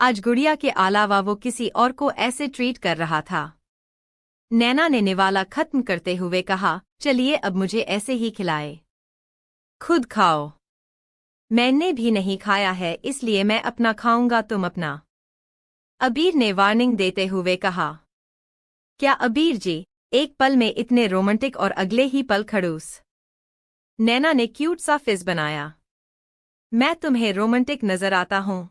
आज गुड़िया के अलावा वो किसी और को ऐसे ट्रीट कर रहा था। नैना ने निवाला खत्म करते हुए कहा, चलिए अब मुझे ऐसे ही खिलाए। खुद खाओ। मैंने भी नहीं खाया है, इसलिए मैं अपना खाऊंगा, तुम अपना। अबीर ने वार्निंग देते हुए कहा। क्या अबीर जी, एक पल में इतने रोमांटिक और अगले ही पल खड़ूस। नैना ने क्यूट सा फिस बनाया। मैं तुम्हें रोमांटिक नजर आता हूं?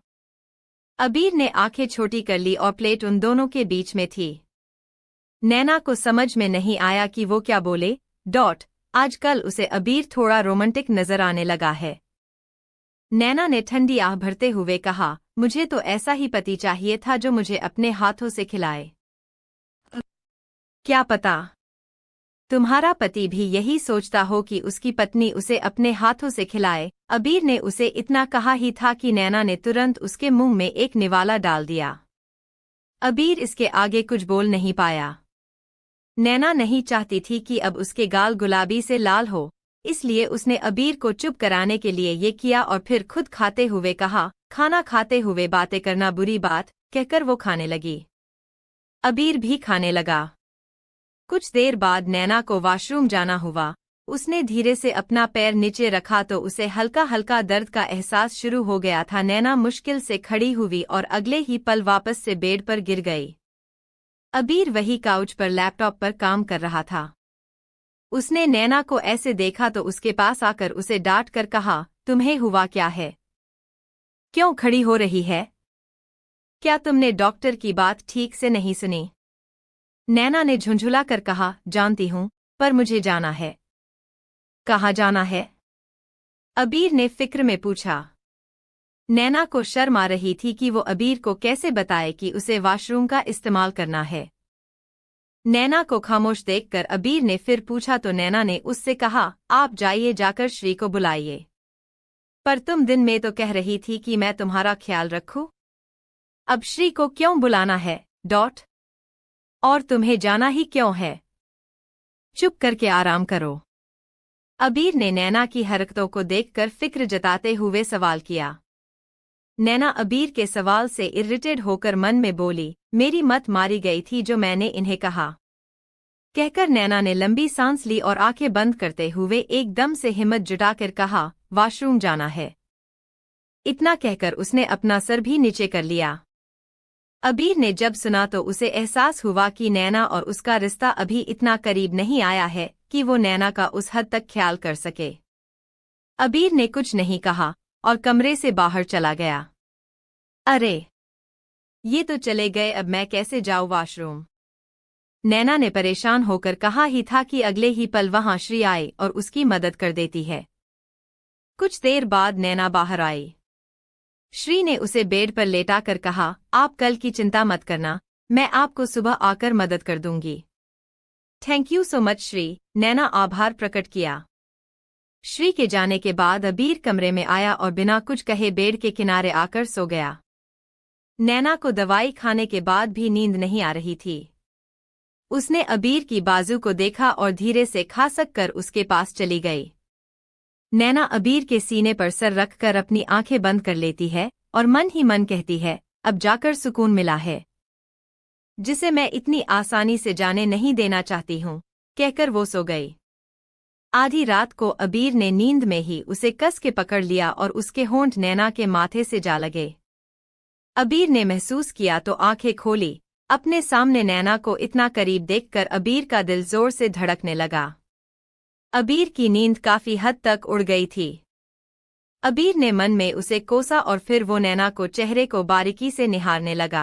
अबीर ने आंखें छोटी कर ली और प्लेट उन दोनों के बीच में थी। नैना को समझ में नहीं आया कि वो क्या बोले। आजकल उसे अबीर थोड़ा रोमांटिक नजर आने लगा है। नैना ने ठंडी आह भरते हुए कहा, मुझे तो ऐसा ही पति चाहिए था जो मुझे अपने हाथों से खिलाए। क्या पता तुम्हारा पति भी यही सोचता हो कि उसकी पत्नी उसे अपने हाथों से खिलाए। अबीर ने उसे इतना कहा ही था कि नैना ने तुरंत उसके मुंह में एक निवाला डाल दिया। अबीर इसके आगे कुछ बोल नहीं पाया। नैना नहीं चाहती थी कि अब उसके गाल गुलाबी से लाल हो, इसलिए उसने अबीर को चुप कराने के लिए ये किया और फिर खुद खाते हुए कहा, खाना खाते हुए बातें करना बुरी बात, कहकर वो खाने लगी। अबीर भी खाने लगा। कुछ देर बाद नैना को वॉशरूम जाना हुआ। उसने धीरे से अपना पैर नीचे रखा तो उसे हल्का हल्का दर्द का एहसास शुरू हो गया था। नैना मुश्किल से खड़ी हुई और अगले ही पल वापस से बेड पर गिर गई। अबीर वही काउच पर लैपटॉप पर काम कर रहा था। उसने नैना को ऐसे देखा तो उसके पास आकर उसे डांट कर कहा, तुम्हें हुआ क्या है? क्यों खड़ी हो रही है? क्या तुमने डॉक्टर की बात ठीक से नहीं सुनी? नैना ने झुंझुला कर कहा, जानती हूं, पर मुझे जाना है। कहाँ जाना है? अबीर ने फिक्र में पूछा। नैना को शर्म आ रही थी कि वो अबीर को कैसे बताए कि उसे वॉशरूम का इस्तेमाल करना है। नैना को खामोश देखकर अबीर ने फिर पूछा तो नैना ने उससे कहा, आप जाइए, जाकर श्री को बुलाइए। पर तुम दिन में तो कह रही थी कि मैं तुम्हारा ख्याल रखूं। अब श्री को क्यों बुलाना है? और तुम्हें जाना ही क्यों है? चुप करके आराम करो। अबीर ने नैना की हरकतों को देखकर फिक्र जताते हुए सवाल किया। नैना अबीर के सवाल से इरिटेट होकर मन में बोली, मेरी मत मारी गई थी जो मैंने इन्हें कहा। कहकर नैना ने लंबी सांस ली और आंखें बंद करते हुए एकदम से हिम्मत जुटाकर कहा, वॉशरूम जाना है। इतना कहकर उसने अपना सर भी नीचे कर लिया। अबीर ने जब सुना तो उसे एहसास हुआ कि नैना और उसका रिश्ता अभी इतना करीब नहीं आया है कि वो नैना का उस हद तक ख्याल कर सके। अबीर ने कुछ नहीं कहा और कमरे से बाहर चला गया। अरे, ये तो चले गए, अब मैं कैसे जाऊं वॉशरूम? नैना ने परेशान होकर कहा ही था कि अगले ही पल वहां श्री आई और उसकी मदद कर देती है। कुछ देर बाद नैना बाहर आई। श्री ने उसे बेड पर लेटाकर कहा, आप कल की चिंता मत करना, मैं आपको सुबह आकर मदद कर दूंगी। Thank you so much Shri, Naina आभार प्रकट किया। श्री के जाने के बाद अबीर कमरे में आया और बिना कुछ कहे बेड के किनारे आकर सो गया। नैना को दवाई खाने के बाद भी नींद नहीं आ रही थी। उसने अबीर की बाजू को देखा और धीरे से खासक कर उसके पास चली गई। नैना अबीर के सीने पर सर रखकर अपनी आंखें बंद कर लेती है और मन ही मन कहती है, अब जाकर सुकून मिला है, जिसे मैं इतनी आसानी से जाने नहीं देना चाहती हूँ। कहकर वो सो गई। आधी रात को अबीर ने नींद में ही उसे कस के पकड़ लिया और उसके होंठ नैना के माथे से जा लगे। अबीर ने महसूस किया तो आंखें खोली। अपने सामने नैना को इतना करीब देखकर अबीर का दिल जोर से धड़कने लगा। अबीर की नींद काफी हद तक उड़ गई थी। अबीर ने मन में उसे कोसा और फिर वो नैना को चेहरे को बारीकी से निहारने लगा।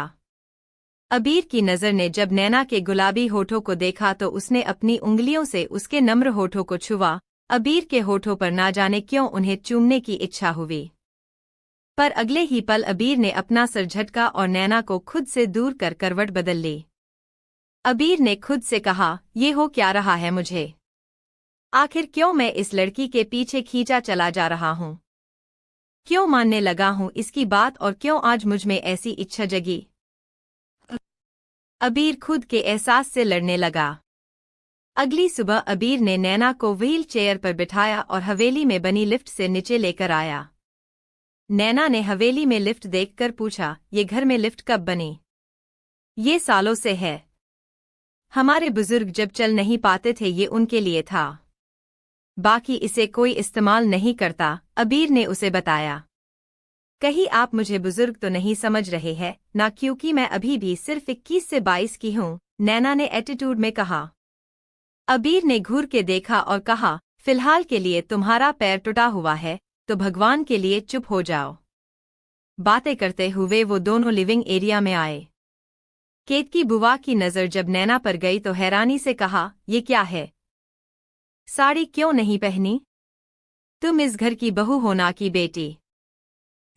अबीर की नज़र ने जब नैना के गुलाबी होठों को देखा तो उसने अपनी उंगलियों से उसके नम्र होठों को छुआ। अबीर के होठों पर ना जाने क्यों उन्हें चूमने की इच्छा हुई। पर अगले ही पल अबीर ने अपना सर झटका और नैना को खुद से दूर कर करवट बदल ली। अबीर ने खुद से कहा, ये हो क्या रहा है मुझे? आखिर क्यों मैं इस लड़की के पीछे खींचा चला जा रहा हूँ? क्यों मानने लगा हूँ इसकी बात और क्यों आज मुझ में ऐसी इच्छा जगी? अबीर खुद के एहसास से लड़ने लगा। अगली सुबह अबीर ने नैना को व्हील चेयर पर बिठाया और हवेली में बनी लिफ्ट से नीचे लेकर आया। नैना ने हवेली में लिफ्ट देखकर पूछा, ये घर में लिफ्ट कब बनी? ये सालों से है। हमारे बुजुर्ग जब चल नहीं पाते थे ये उनके लिए था। बाकी इसे कोई इस्तेमाल नहीं करता, अबीर ने उसे बताया। कहीं आप मुझे बुजुर्ग तो नहीं समझ रहे हैं ना, क्योंकि मैं अभी भी सिर्फ 21 से 22 की हूँ, नैना ने एटीट्यूड में कहा। अबीर ने घूर के देखा और कहा, फिलहाल के लिए तुम्हारा पैर टूटा हुआ है तो भगवान के लिए चुप हो जाओ। बातें करते हुए वो दोनों लिविंग एरिया में आए। केतकी बुआ की नज़र जब नैना पर गई तो हैरानी से कहा, ये क्या है? साड़ी क्यों नहीं पहनी? तुम इस घर की बहू हो ना कि बेटी?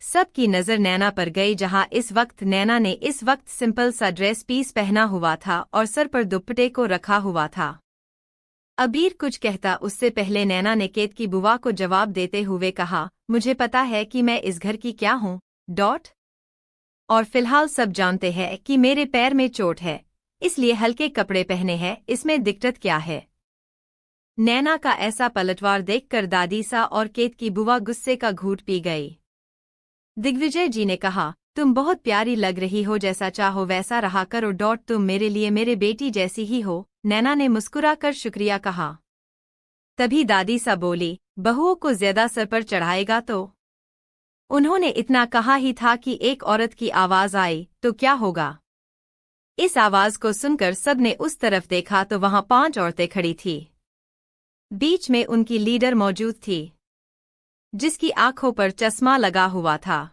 सबकी नज़र नैना पर गई, जहां इस वक्त नैना ने इस वक्त सिंपल सा ड्रेस पीस पहना हुआ था और सर पर दुपट्टे को रखा हुआ था। अबीर कुछ कहता उससे पहले नैना ने केतकी बुआ को जवाब देते हुए कहा, मुझे पता है कि मैं इस घर की क्या हूँ। और फिलहाल सब जानते हैं कि मेरे पैर में चोट है, इसलिए हल्के कपड़े पहने हैं, इसमें दिक्कत क्या है? नैना का ऐसा पलटवार देखकर दादी सा और केतकी बुआ गुस्से का घूंट पी गई। दिग्विजय जी ने कहा, तुम बहुत प्यारी लग रही हो, जैसा चाहो वैसा रहा करो। तुम मेरे लिए मेरे बेटी जैसी ही हो, नैना ने मुस्कुराकर शुक्रिया कहा। तभी दादी सा बोली, बहुओं को ज्यादा सर पर चढ़ाएगा तो? उन्होंने इतना कहा ही था कि एक औरत की आवाज आई, तो क्या होगा? इस आवाज को सुनकर सबने उस तरफ देखा तो वहां 5 औरतें खड़ी थी। बीच में उनकी लीडर मौजूद थी, जिसकी आंखों पर चश्मा लगा हुआ था।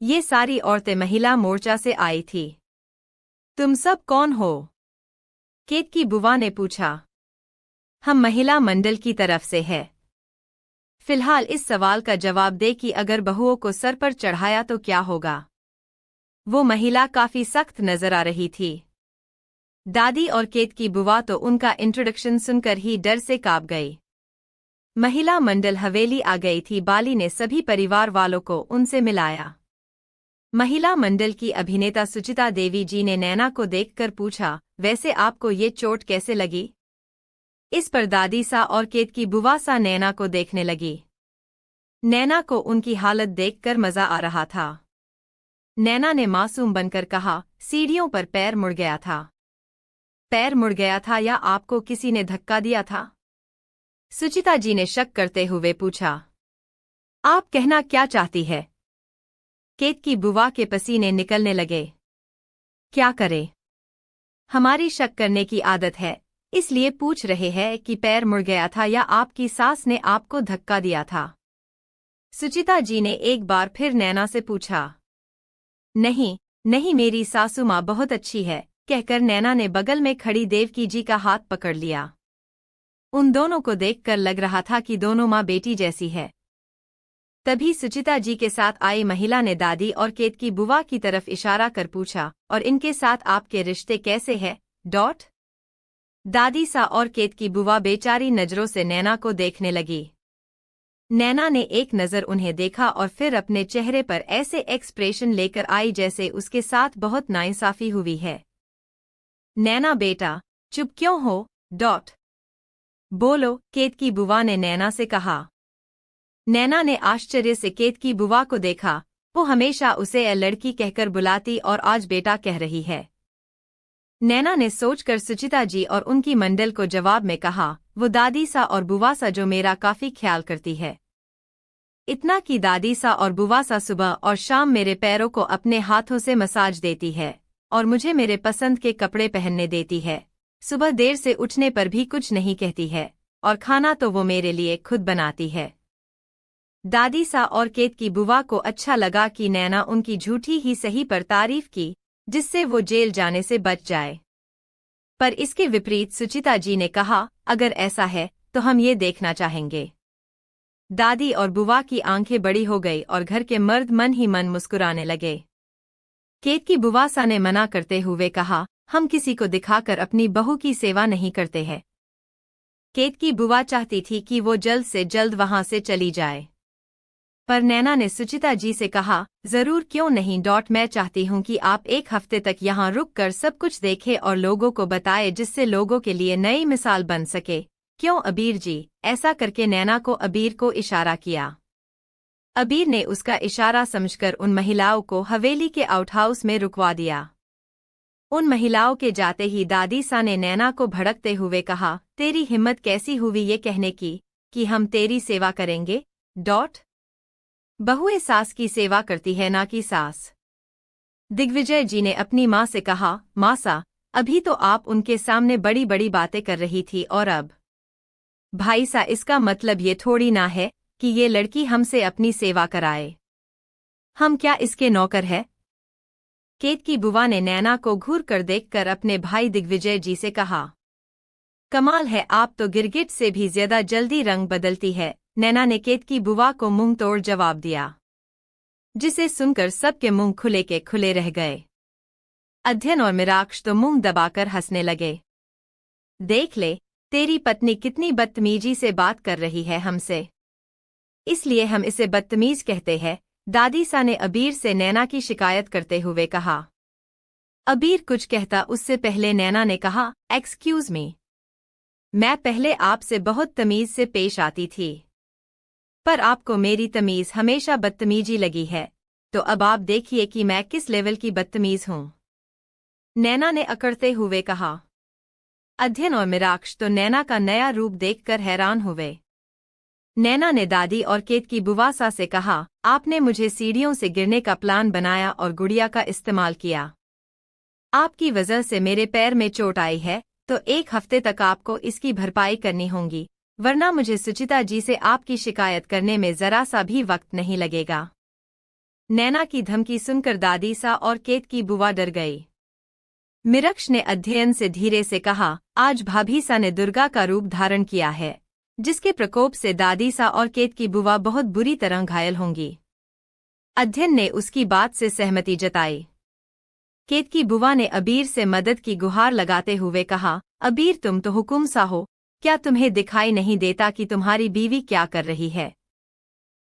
ये सारी औरतें महिला मोर्चा से आई थी। तुम सब कौन हो? केतकी बुआ ने पूछा। हम महिला मंडल की तरफ से है। फिलहाल इस सवाल का जवाब दे कि अगर बहुओं को सर पर चढ़ाया तो क्या होगा? वो महिला काफी सख्त नजर आ रही थी। दादी और केतकी बुआ तो उनका इंट्रोडक्शन सुनकर ही डर से कांप गई। महिला मंडल हवेली आ गई थी। बाली ने सभी परिवार वालों को उनसे मिलाया। महिला मंडल की अभिनेता सुचिता देवी जी ने नैना को देखकर पूछा, वैसे आपको ये चोट कैसे लगी? इस पर दादी सा और केतकी बुआ सा नैना को देखने लगी। नैना को उनकी हालत देखकर मजा आ रहा था। नैना ने मासूम बनकर कहा, सीढ़ियों पर पैर मुड़ गया था। पैर मुड़ गया था या आपको किसी ने धक्का दिया था? सुचिता जी ने शक करते हुए पूछा। आप कहना क्या चाहती है? केतकी बुआ के पसीने निकलने लगे। क्या करे? हमारी शक करने की आदत है, इसलिए पूछ रहे हैं कि पैर मुड़ गया था या आपकी सास ने आपको धक्का दिया था। सुचिता जी ने एक बार फिर नैना से पूछा। नहीं नहीं, मेरी सासू माँ बहुत अच्छी है, कहकर नैना ने बगल में खड़ी देवकी जी का हाथ पकड़ लिया। उन दोनों को देखकर लग रहा था कि दोनों माँ बेटी जैसी है। तभी सुचिता जी के साथ आई महिला ने दादी और केतकी बुआ की तरफ इशारा कर पूछा, और इनके साथ आपके रिश्ते कैसे हैं? दादी सा और केतकी बुआ बेचारी नजरों से नैना को देखने लगी। नैना ने एक नजर उन्हें देखा और फिर अपने चेहरे पर ऐसे एक्सप्रेशन लेकर आई जैसे उसके साथ बहुत नाइंसाफी हुई है। नैना बेटा, चुप क्यों हो? बोलो, केतकी बुआ ने नैना से कहा। नैना ने आश्चर्य से केतकी बुआ को देखा। वो हमेशा उसे ए लड़की कहकर बुलाती और आज बेटा कह रही है। नैना ने सोचकर सुचिता जी और उनकी मंडल को जवाब में कहा, वो दादी सा और बुआ सा जो मेरा काफी ख्याल करती है। इतना कि दादी सा और बुआ सा सुबह और शाम मेरे पैरों को अपने हाथों से मसाज देती है और मुझे मेरे पसंद के कपड़े पहनने देती है। सुबह देर से उठने पर भी कुछ नहीं कहती है और खाना तो वो मेरे लिए खुद बनाती है। दादी सा और केतकी बुआ को अच्छा लगा कि नैना उनकी झूठी ही सही पर तारीफ की, जिससे वो जेल जाने से बच जाए। पर इसके विपरीत सुचिता जी ने कहा, अगर ऐसा है तो हम ये देखना चाहेंगे। दादी और बुआ की आंखें बड़ी हो गई और घर के मर्द मन ही मन मुस्कुराने लगे। केतकी बुआ सा ने मना करते हुए कहा, हम किसी को दिखाकर अपनी बहू की सेवा नहीं करते हैं। केतकी बुआ चाहती थी कि वो जल्द से जल्द वहां से चली जाए, पर नैना ने सुचिता जी से कहा, जरूर क्यों नहीं। मैं चाहती हूँ कि आप एक हफ्ते तक यहाँ रुक कर सब कुछ देखें और लोगों को बताएं, जिससे लोगों के लिए नई मिसाल बन सके। क्यों अबीर जी? ऐसा करके नैना को अबीर को इशारा किया। अबीर ने उसका इशारा समझकर उन महिलाओं को हवेली के आउटहाउस में रुकवा दिया। उन महिलाओं के जाते ही दादी सा ने नैना को भड़कते हुए कहा, तेरी हिम्मत कैसी हुई ये कहने की कि हम तेरी सेवा करेंगे? बहुएं सास की सेवा करती है ना कि सास। दिग्विजय जी ने अपनी माँ से कहा, माँ सा, अभी तो आप उनके सामने बड़ी बड़ी बातें कर रही थी और अब। भाई सा, इसका मतलब ये थोड़ी ना है कि ये लड़की हमसे अपनी सेवा कराए। हम क्या इसके नौकर है? केत की बुआ ने नैना को घूर कर देखकर अपने भाई दिग्विजय जी से कहा, कमाल है, आप तो गिरगिट से भी ज्यादा जल्दी रंग बदलती है। नैना ने केत की बुआ को मुंह तोड़ जवाब दिया, जिसे सुनकर सबके मुंह खुले के खुले रह गए। अध्ययन और मिराक्ष तो मुंह दबाकर हंसने लगे। देख ले, तेरी पत्नी कितनी बदतमीजी से बात कर रही है हमसे, इसलिए हम इसे बदतमीज कहते हैं, दादी सा ने अबीर से नैना की शिकायत करते हुए कहा। अबीर कुछ कहता उससे पहले नैना ने कहा, एक्सक्यूज मी, मैं पहले आपसे बहुत तमीज से पेश आती थी, पर आपको मेरी तमीज हमेशा बदतमीजी लगी है, तो अब आप देखिए कि मैं किस लेवल की बदतमीज हूं। नैना ने अकड़ते हुए कहा। अध्ययन और मिराक्ष तो नैना का नया रूप देखकर हैरान हुए। नैना ने दादी और केत की बुआ सा से कहा, आपने मुझे सीढ़ियों से गिरने का प्लान बनाया और गुड़िया का इस्तेमाल किया। आपकी वजह से मेरे पैर में चोट आई है, तो 1 हफ्ते तक आपको इसकी भरपाई करनी होगी, वरना मुझे सुचिता जी से आपकी शिकायत करने में जरा सा भी वक्त नहीं लगेगा। नैना की धमकी सुनकर दादी सा और केत की बुआ डर गई। मिरक्ष ने अध्ययन से धीरे से कहा, आज भाभी सा ने दुर्गा का रूप धारण किया है, जिसके प्रकोप से दादी सा और केत की बुआ बहुत बुरी तरह घायल होंगी। अध्ययन ने उसकी बात से सहमति जताई। केत की बुआ ने अबीर से मदद की गुहार लगाते हुए कहा, अबीर तुम तो हुकुम सा हो, क्या तुम्हें दिखाई नहीं देता कि तुम्हारी बीवी क्या कर रही है?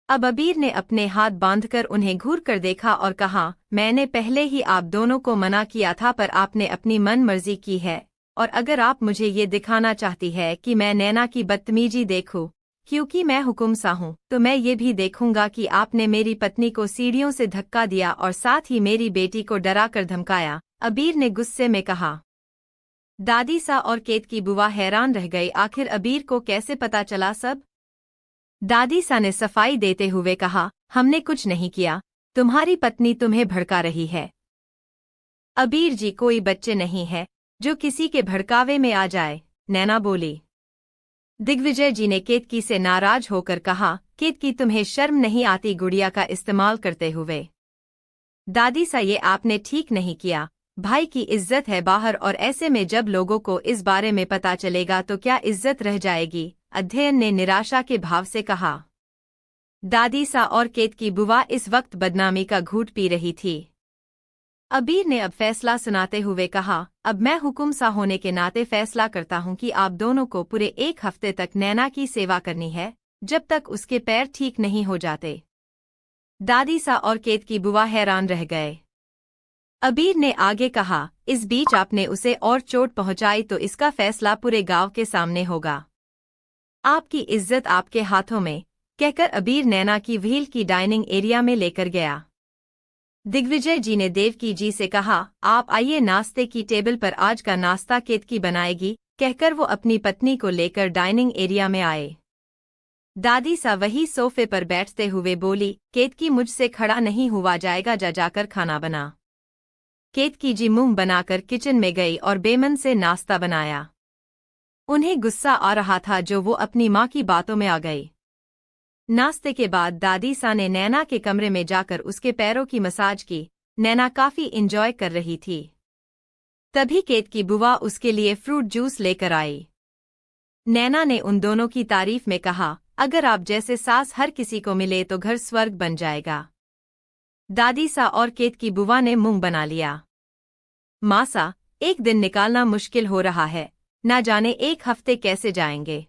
अब अबीर ने अपने हाथ बांधकर उन्हें घूर कर देखा और कहा, मैंने पहले ही आप दोनों को मना किया था, पर आपने अपनी मन मर्जी की है, और अगर आप मुझे ये दिखाना चाहती है कि मैं नैना की बदतमीजी देखूं, क्योंकि मैं हुकुम सा हूं, तो मैं ये भी देखूंगा कि आपने मेरी पत्नी को सीढ़ियों से धक्का दिया और साथ ही मेरी बेटी को डरा कर धमकाया। अबीर ने गुस्से में कहा। दादी सा और केत की बुआ हैरान रह गई, आखिर अबीर को कैसे पता चला सब? दादी सा ने सफाई देते हुए कहा, हमने कुछ नहीं किया, तुम्हारी पत्नी तुम्हें भड़का रही है। अबीर जी कोई बच्चे नहीं है जो किसी के भड़कावे में आ जाए, नैना बोली। दिग्विजय जी ने केतकी से नाराज होकर कहा, केतकी तुम्हें शर्म नहीं आती गुड़िया का इस्तेमाल करते हुए? दादी सा, ये आपने ठीक नहीं किया, भाई की इज्जत है बाहर, और ऐसे में जब लोगों को इस बारे में पता चलेगा तो क्या इज्जत रह जाएगी? अध्ययन ने निराशा के भाव से कहा। दादी सा और केत की बुआ इस वक्त बदनामी का घूंट पी रही थी। अबीर ने अब फैसला सुनाते हुए कहा, अब मैं हुकुम सा होने के नाते फैसला करता हूं कि आप दोनों को पूरे 1 हफ्ते तक नैना की सेवा करनी है, जब तक उसके पैर ठीक नहीं हो जाते। दादी सा और केत की बुआ हैरान रह गए। अबीर ने आगे कहा, इस बीच आपने उसे और चोट पहुंचाई तो इसका फैसला पूरे गांव के सामने होगा। आपकी इज्जत आपके हाथों में, कहकर अबीर नैना की व्हील की डाइनिंग एरिया में लेकर गया। दिग्विजय जी ने देवकी जी से कहा, आप आइए, नाश्ते की टेबल पर आज का नाश्ता केतकी बनाएगी, कहकर वो अपनी पत्नी को लेकर डाइनिंग एरिया में आए। दादी सा वही सोफे पर बैठते हुए बोली, केतकी मुझसे खड़ा नहीं हुआ जाएगा, जा जाकर खाना बना। केतकी जी मुंह बनाकर किचन में गई और बेमन से नाश्ता बनाया। उन्हें गुस्सा आ रहा था जो वो अपनी माँ की बातों में आ गई। नाश्ते के बाद दादी सा ने नैना के कमरे में जाकर उसके पैरों की मसाज की। नैना काफी इंजॉय कर रही थी। तभी केत की बुआ उसके लिए फ्रूट जूस लेकर आई। नैना ने उन दोनों की तारीफ में कहा, अगर आप जैसे सास हर किसी को मिले तो घर स्वर्ग बन जाएगा। दादी सा और केत की बुआ ने मुंह बना लिया। माँ सा, एक दिन निकालना मुश्किल हो रहा है, ना जाने 1 हफ्ते कैसे जाएंगे।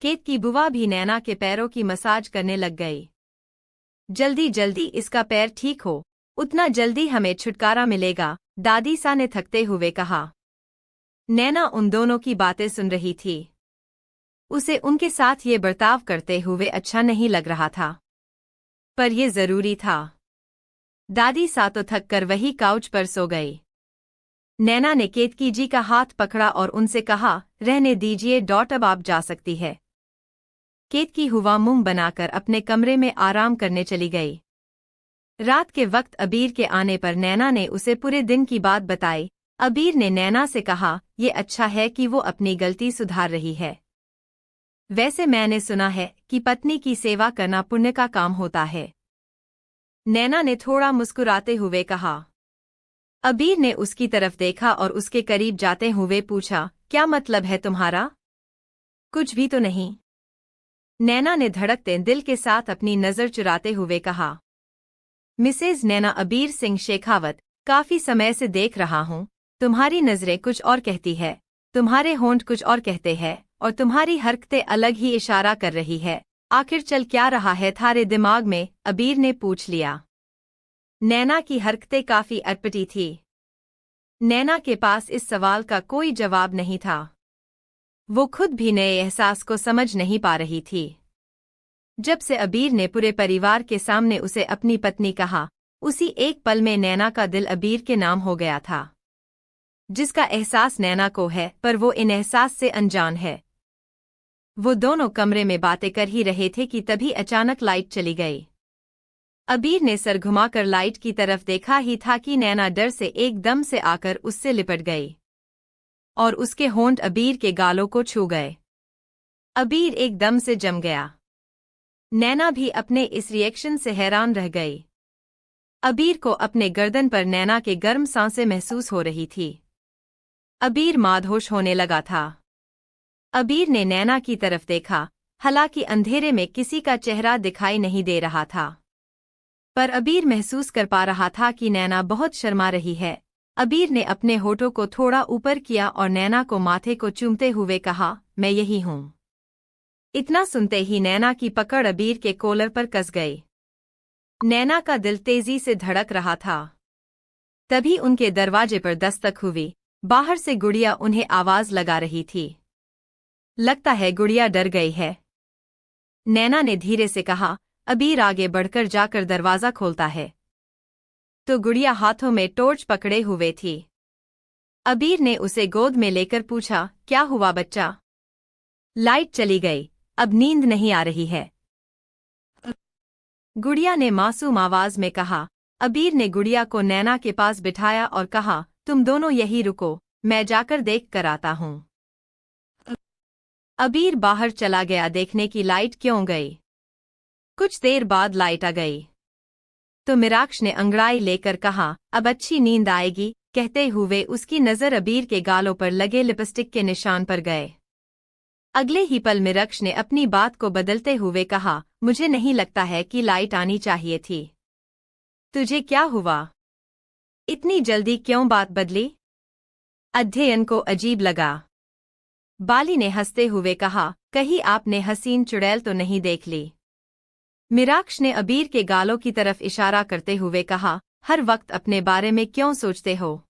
केत की बुआ भी नैना के पैरों की मसाज करने लग गई। जल्दी जल्दी इसका पैर ठीक हो, उतना जल्दी हमें छुटकारा मिलेगा, दादी सा ने थकते हुए कहा। नैना उन दोनों की बातें सुन रही थी। उसे उनके साथ ये बर्ताव करते हुए अच्छा नहीं लग रहा था। पर ये जरूरी था। दादी सातो थक कर वही काउच पर सो गई। नैना ने केतकी जी का हाथ पकड़ा और उनसे कहा, रहने दीजिए डॉट, अब आप जा सकती है। केतकी हुआ मुंह बनाकर अपने कमरे में आराम करने चली गई। रात के वक्त अबीर के आने पर नैना ने उसे पूरे दिन की बात बताई। अबीर ने नैना से कहा, ये अच्छा है कि वो अपनी गलती सुधार रही है। वैसे मैंने सुना है कि पत्नी की सेवा करना पुण्य का काम होता है। नैना ने थोड़ा मुस्कुराते हुए कहा। अबीर ने उसकी तरफ देखा और उसके करीब जाते हुए पूछा, क्या मतलब है तुम्हारा? कुछ भी तो नहीं। नैना ने धड़कते दिल के साथ अपनी नज़र चुराते हुए कहा। मिसेज नैना, अबीर सिंह शेखावत, काफी समय से देख रहा हूँ। तुम्हारी नजरें कुछ और कहती है, तुम्हारे होंठ कुछ और कहते हैं, और तुम्हारी हरकतें अलग ही इशारा कर रही है। आखिर चल क्या रहा है थारे दिमाग में? अबीर ने पूछ लिया। नैना की हरकतें काफी अटपटी थी। नैना के पास इस सवाल का कोई जवाब नहीं था। वो खुद भी नए एहसास को समझ नहीं पा रही थी। जब से अबीर ने पूरे परिवार के सामने उसे अपनी पत्नी कहा, उसी एक पल में नैना का दिल अबीर के नाम हो गया था। जिसका एहसास नैना को है, पर वो इन एहसास से अनजान है। वो दोनों कमरे में बातें कर ही रहे थे कि तभी अचानक लाइट चली गई। अबीर ने सर घुमाकर लाइट की तरफ देखा ही था कि नैना डर से एकदम से आकर उससे लिपट गई और उसके होंठ अबीर के गालों को छू गए। अबीर एकदम से जम गया। नैना भी अपने इस रिएक्शन से हैरान रह गई। अबीर को अपने गर्दन पर नैना के गर्म सांसें महसूस हो रही थी। अबीर मादहोश होने लगा था। अबीर ने नैना की तरफ देखा, हालांकि अंधेरे में किसी का चेहरा दिखाई नहीं दे रहा था, पर अबीर महसूस कर पा रहा था कि नैना बहुत शर्मा रही है। अबीर ने अपने होठों को थोड़ा ऊपर किया और नैना को माथे को चूमते हुए कहा, मैं यही हूँ। इतना सुनते ही नैना की पकड़ अबीर के कॉलर पर कस गई। नैना का दिल तेजी से धड़क रहा था। तभी उनके दरवाजे पर दस्तक हुई। बाहर से गुड़िया उन्हें आवाज लगा रही थी। लगता है गुड़िया डर गई है, नैना ने धीरे से कहा। अबीर आगे बढ़कर जाकर दरवाजा खोलता है तो गुड़िया हाथों में टॉर्च पकड़े हुए थी। अबीर ने उसे गोद में लेकर पूछा, क्या हुआ बच्चा? लाइट चली गई, अब नींद नहीं आ रही है, गुड़िया ने मासूम आवाज में कहा। अबीर ने गुड़िया को नैना के पास बिठाया और कहा, तुम दोनों यहीं रुको, मैं जाकर देख कर आता हूँ। अबीर बाहर चला गया देखने की लाइट क्यों गई। कुछ देर बाद लाइट आ गई तो मिराक्ष ने अंगड़ाई लेकर कहा, अब अच्छी नींद आएगी। कहते हुए उसकी नज़र अबीर के गालों पर लगे लिपस्टिक के निशान पर गए। अगले ही पल मिराक्ष ने अपनी बात को बदलते हुए कहा, मुझे नहीं लगता है कि लाइट आनी चाहिए थी। तुझे क्या हुआ? इतनी जल्दी क्यों बात बदली? अध्ययन को अजीब लगा। बाली ने हंसते हुए कहा, कहीं आपने हसीन चुड़ैल तो नहीं देख ली? मिराक्ष ने अबीर के गालों की तरफ इशारा करते हुए कहा, हर वक्त अपने बारे में क्यों सोचते हो?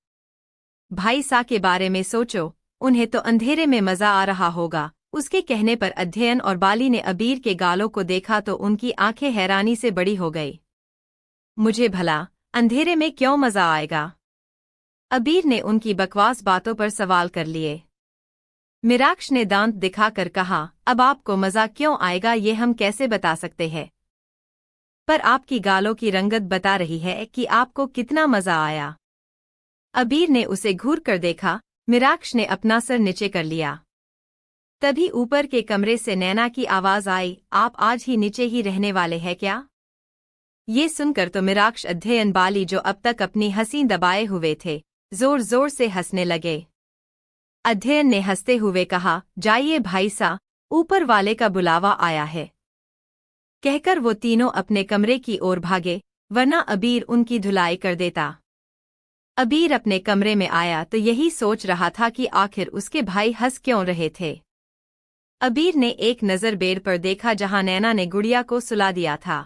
भाई सा के बारे में सोचो, उन्हें तो अंधेरे में मजा आ रहा होगा। उसके कहने पर अध्ययन और बाली ने अबीर के गालों को देखा तो उनकी आंखें हैरानी से बड़ी हो गई। मुझे भला अंधेरे में क्यों मजा आएगा? अबीर ने उनकी बकवास बातों पर सवाल कर लिए। मिराक्ष ने दांत दिखाकर कहा, अब आपको मजा क्यों आएगा ये हम कैसे बता सकते हैं, पर आपकी गालों की रंगत बता रही है कि आपको कितना मजा आया। अबीर ने उसे घूर कर देखा। मिराक्ष ने अपना सर नीचे कर लिया। तभी ऊपर के कमरे से नैना की आवाज आई, आप आज ही नीचे ही रहने वाले हैं क्या? ये सुनकर तो मिराक्ष, अध्ययन, बाली जो अब तक अपनी हंसी दबाए हुए थे, जोर जोर से हंसने लगे। अध्ययन ने हंसते हुए कहा, जाइए भाई सा, ऊपर वाले का बुलावा आया है। कहकर वो तीनों अपने कमरे की ओर भागे, वरना अबीर उनकी धुलाई कर देता। अबीर अपने कमरे में आया तो यही सोच रहा था कि आखिर उसके भाई हंस क्यों रहे थे। अबीर ने एक नज़र बेड पर देखा जहां नैना ने गुड़िया को सुला दिया था।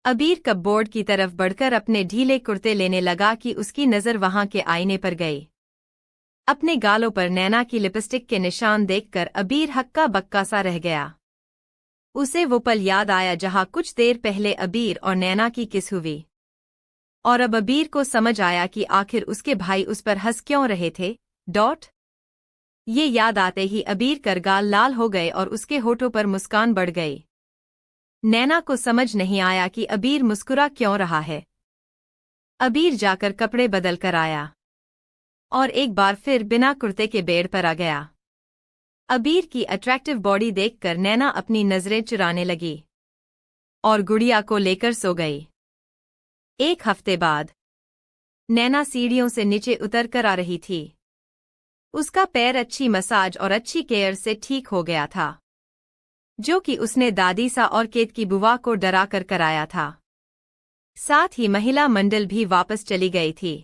अबीर कपबोर्ड की तरफ बढ़कर अपने ढीले कुर्ते लेने लगा कि उसकी नज़र वहां के आईने पर गई। अपने गालों पर नैना की लिपस्टिक के निशान देखकर अबीर हक्का बक्का सा रह गया। उसे वो पल याद आया जहाँ कुछ देर पहले अबीर और नैना की किस हुई। और अब अबीर को समझ आया कि आखिर उसके भाई उस पर हंस क्यों रहे थे। ये याद आते ही अबीर कर गाल लाल हो गए और उसके होठों पर मुस्कान बढ़ गई। नैना को समझ नहीं आया कि अबीर मुस्कुरा क्यों रहा है। अबीर जाकर कपड़े बदल कर आया और एक बार फिर बिना कुर्ते के बेड पर आ गया। अबीर की अट्रैक्टिव बॉडी देखकर नैना अपनी नजरें चुराने लगी और गुड़िया को लेकर सो गई। एक हफ्ते बाद नैना सीढ़ियों से नीचे उतर कर आ रही थी। उसका पैर अच्छी मसाज और अच्छी केयर से ठीक हो गया था, जो कि उसने दादी सा और केत की बुआ को डरा कर कराया था। साथ ही महिला मंडल भी वापस चली गई थी।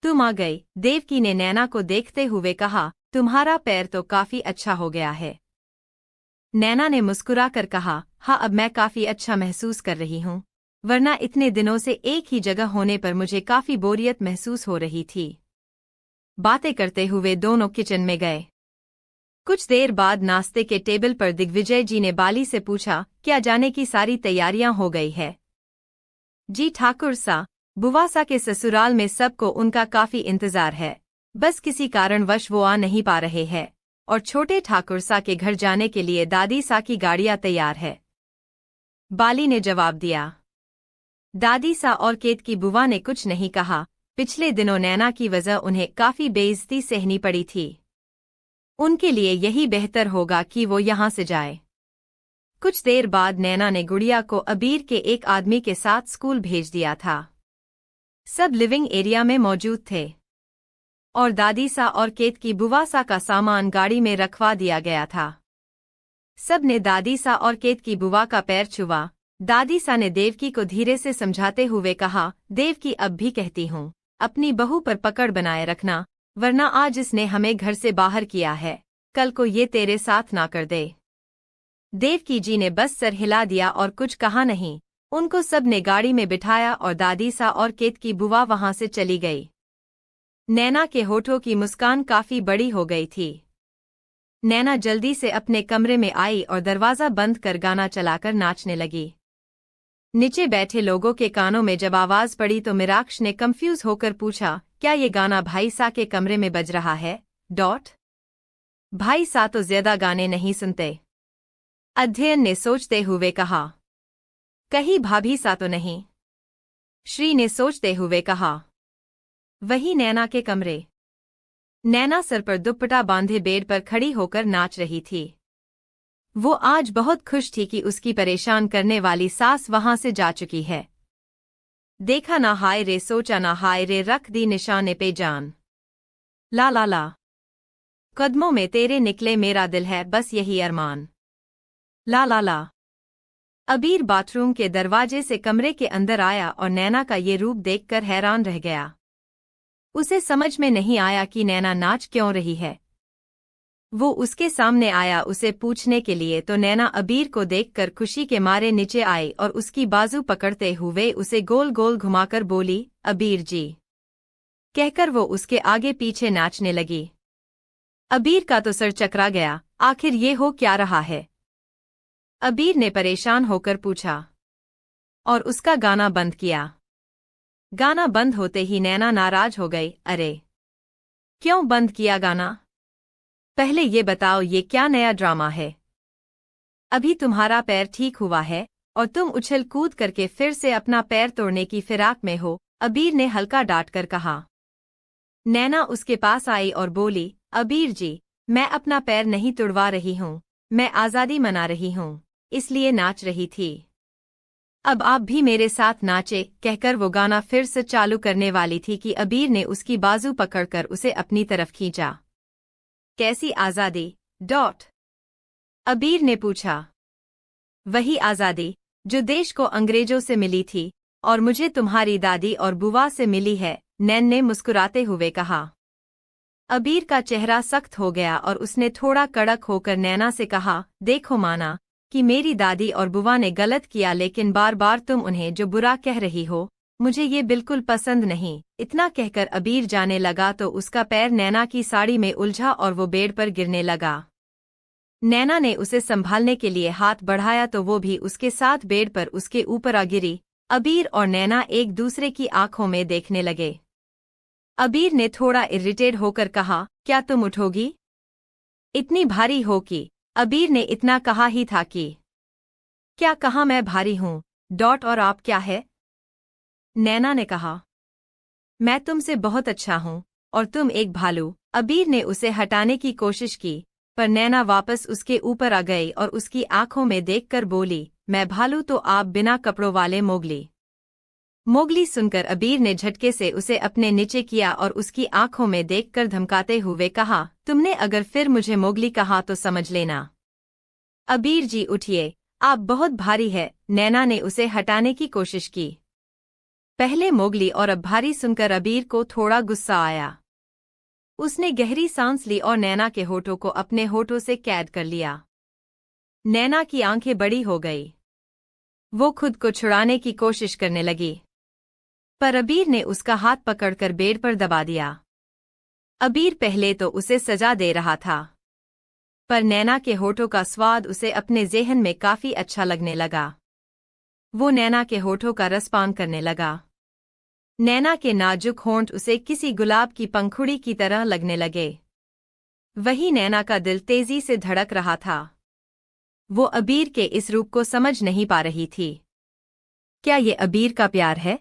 तुम आ गई, देवकी ने नैना को देखते हुए कहा। तुम्हारा पैर तो काफी अच्छा हो गया है। नैना ने मुस्कुरा कर कहा, हाँ अब मैं काफी अच्छा महसूस कर रही हूँ, वरना इतने दिनों से एक ही जगह होने पर मुझे काफी बोरियत महसूस हो रही थी। बातें करते हुए दोनों किचन में गए। कुछ देर बाद नाश्ते के टेबल पर दिग्विजय जी ने बाली से पूछा, क्या जाने की सारी तैयारियां हो गई है? जी ठाकुर सा, बुआ सा के ससुराल में सबको उनका काफी इंतजार है, बस किसी कारणवश वो आ नहीं पा रहे हैं, और छोटे ठाकुर सा के घर जाने के लिए दादी सा की गाड़ियां तैयार है, बाली ने जवाब दिया। दादी सा और केत की बुआ ने कुछ नहीं कहा। पिछले दिनों नैना की वजह उन्हें काफी बेइज्जती सहनी पड़ी थी। उनके लिए यही बेहतर होगा कि वो यहाँ से जाए। कुछ देर बाद नैना ने गुड़िया को अबीर के एक आदमी के साथ स्कूल भेज दिया था। सब लिविंग एरिया में मौजूद थे और दादी सा और केत की बुआ सा का सामान गाड़ी में रखवा दिया गया था। सब ने दादी सा और केत की बुआ का पैर छुआ। दादी सा ने देवकी को धीरे से समझाते हुए कहा, देवकी अब भी कहती हूँ, अपनी बहू पर पकड़ बनाए रखना, वरना आज इसने हमें घर से बाहर किया है, कल को ये तेरे साथ ना कर दे। देवकी जी ने बस सर हिला दिया और कुछ कहा नहीं। उनको सब ने गाड़ी में बिठाया और दादी सा और केत की बुआ वहां से चली गई। नैना के होठों की मुस्कान काफी बड़ी हो गई थी। नैना जल्दी से अपने कमरे में आई और दरवाजा बंद कर गाना चलाकर नाचने लगी। नीचे बैठे लोगों के कानों में जब आवाज पड़ी तो मिराक्ष ने कंफ्यूज होकर पूछा, क्या ये गाना भाई सा के कमरे में बज रहा है? भाई सा तो ज्यादा गाने नहीं सुनते, अध्ययन ने सोचते हुए कहा। कहीं भाभी सा तो नहीं? श्री ने सोचते हुए कहा। वही नैना के कमरे। नैना सर पर दुपट्टा बांधे बेड पर खड़ी होकर नाच रही थी। वो आज बहुत खुश थी कि उसकी परेशान करने वाली सास वहां से जा चुकी है। देखा ना हाय रे, सोचा ना हाय रे, रख दी निशाने पे जान। ला ला ला, कदमों में तेरे निकले मेरा दिल है, बस यही अरमान। ला ला ला। अबीर बाथरूम के दरवाजे से कमरे के अंदर आया और नैना का ये रूप देखकर हैरान रह गया। उसे समझ में नहीं आया कि नैना नाच क्यों रही है। वो उसके सामने आया उसे पूछने के लिए, तो नैना अबीर को देखकर खुशी के मारे नीचे आई और उसकी बाजू पकड़ते हुए उसे गोल गोल घुमाकर बोली, अबीर जी, कहकर वो उसके आगे पीछे नाचने लगी। अबीर का तो सर चकरा गया, आखिर ये हो क्या रहा है? अबीर ने परेशान होकर पूछा और उसका गाना बंद किया। गाना बंद होते ही नैना नाराज हो गई। अरे, क्यों बंद किया गाना? पहले ये बताओ, ये क्या नया ड्रामा है? अभी तुम्हारा पैर ठीक हुआ है और तुम उछल कूद करके फिर से अपना पैर तोड़ने की फिराक में हो, अबीर ने हल्का डांट कर कहा। नैना उसके पास आई और बोली, अबीर जी, मैं अपना पैर नहीं तुड़वा रही हूँ, मैं आज़ादी मना रही हूँ, इसलिए नाच रही थी। अब आप भी मेरे साथ नाचे, कहकर वो गाना फिर से चालू करने वाली थी कि अबीर ने उसकी बाजू पकड़कर उसे अपनी तरफ खींचा। कैसी आज़ादी? अबीर ने पूछा। वही आज़ादी जो देश को अंग्रेजों से मिली थी और मुझे तुम्हारी दादी और बुआ से मिली है, नैन ने मुस्कुराते हुए कहा। अबीर का चेहरा सख्त हो गया और उसने थोड़ा कड़क होकर नैना से कहा, देखो माना कि मेरी दादी और बुआ ने गलत किया, लेकिन बार बार तुम उन्हें जो बुरा कह रही हो, मुझे ये बिल्कुल पसंद नहीं। इतना कहकर अबीर जाने लगा तो उसका पैर नैना की साड़ी में उलझा और वो बेड पर गिरने लगा। नैना ने उसे संभालने के लिए हाथ बढ़ाया तो वो भी उसके साथ बेड पर उसके ऊपर आ गिरी। अबीर और नैना एक दूसरे की आंखों में देखने लगे। अबीर ने थोड़ा इरिटेट होकर कहा, क्या तुम उठोगी? इतनी भारी हो कि? अबीर ने इतना कहा ही था कि। क्या कहा मैं भारी हूं? और आप क्या है? नैना ने कहा, मैं तुमसे बहुत अच्छा हूं और तुम एक भालू। अबीर ने उसे हटाने की कोशिश की, पर नैना वापस उसके ऊपर आ गई और उसकी आंखों में देखकर बोली, मैं भालू तो आप बिना कपड़ों वाले मोगली। मोगली सुनकर अबीर ने झटके से उसे अपने नीचे किया और उसकी आंखों में देखकर धमकाते हुए कहा, तुमने अगर फिर मुझे मोगली कहा तो समझ लेना। अबीर जी उठिए, आप बहुत भारी है। नैना ने उसे हटाने की कोशिश की। पहले मोगली और अब भारी सुनकर अबीर को थोड़ा गुस्सा आया। उसने गहरी सांस ली और नैना के होठों को अपने होठों से कैद कर लिया। नैना की आंखें बड़ी हो गई। वो खुद को छुड़ाने की कोशिश करने लगी, पर अबीर ने उसका हाथ पकड़कर बेड पर दबा दिया। अबीर पहले तो उसे सजा दे रहा था, पर नैना के होठों का स्वाद उसे अपने ज़ेहन में काफी अच्छा लगने लगा। वो नैना के होठों का रसपान करने लगा। नैना के नाजुक होंठ उसे किसी गुलाब की पंखुड़ी की तरह लगने लगे। वही नैना का दिल तेजी से धड़क रहा था। वो अबीर के इस रूप को समझ नहीं पा रही थी। क्या ये अबीर का प्यार है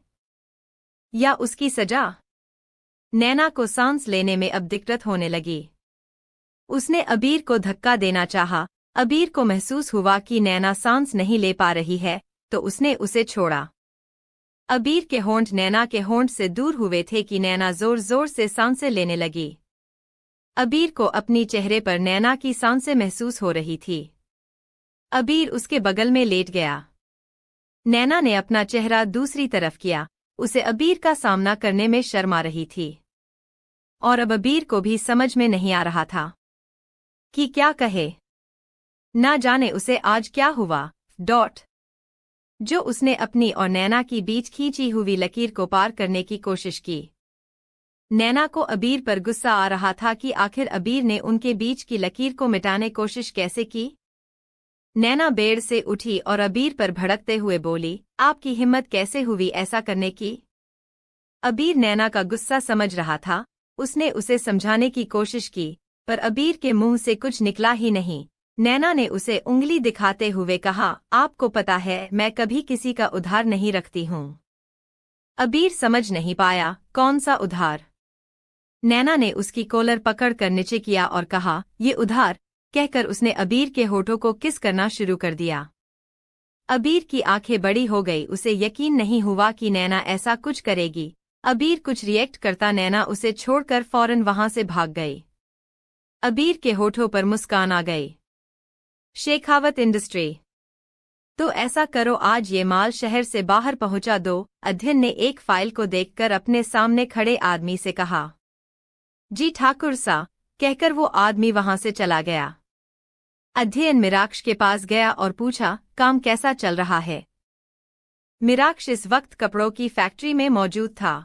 या उसकी सजा? नैना को सांस लेने में अब दिक्कत होने लगी। उसने अबीर को धक्का देना चाहा। अबीर को महसूस हुआ कि नैना सांस नहीं ले पा रही है, तो उसने उसे छोड़ा। अबीर के होंठ नैना के होंठ से दूर हुए थे कि नैना जोर जोर से सांसें लेने लगी। अबीर को अपनी चेहरे पर नैना की सांसें महसूस हो रही थी। अबीर उसके बगल में लेट गया। नैना ने अपना चेहरा दूसरी तरफ किया। उसे अबीर का सामना करने में शर्म आ रही थी, और अब अबीर को भी समझ में नहीं आ रहा था कि क्या कहे। ना जाने उसे आज क्या हुआ। जो उसने अपनी और नैना की बीच खींची हुई लकीर को पार करने की कोशिश की। नैना को अबीर पर गुस्सा आ रहा था कि आखिर अबीर ने उनके बीच की लकीर को मिटाने कोशिश कैसे की। नैना बेड से उठी और अबीर पर भड़कते हुए बोली, आपकी हिम्मत कैसे हुई ऐसा करने की? अबीर नैना का गुस्सा समझ रहा था। उसने उसे समझाने की कोशिश की, पर अबीर के मुंह से कुछ निकला ही नहीं। नैना ने उसे उंगली दिखाते हुए कहा, आपको पता है मैं कभी किसी का उधार नहीं रखती हूं। अबीर समझ नहीं पाया, कौन सा उधार? नैना ने उसकी कॉलर पकड़कर नीचे किया और कहा, ये उधार, कहकर उसने अबीर के होठों को किस करना शुरू कर दिया। अबीर की आंखें बड़ी हो गई। उसे यकीन नहीं हुआ कि नैना ऐसा कुछ करेगी। अबीर कुछ रिएक्ट करता नैना उसे छोड़कर फौरन वहां से भाग गई। अबीर के होठों पर मुस्कान आ गई। शेखावत इंडस्ट्री, तो ऐसा करो आज ये माल शहर से बाहर पहुंचा दो। अध्ययन ने एक फाइल को देखकर अपने सामने खड़े आदमी से कहा। जी ठाकुर सा, कहकर वो आदमी वहां से चला गया। अध्ययन मीराक्ष के पास गया और पूछा, काम कैसा चल रहा है? मीराक्ष इस वक्त कपड़ों की फैक्ट्री में मौजूद था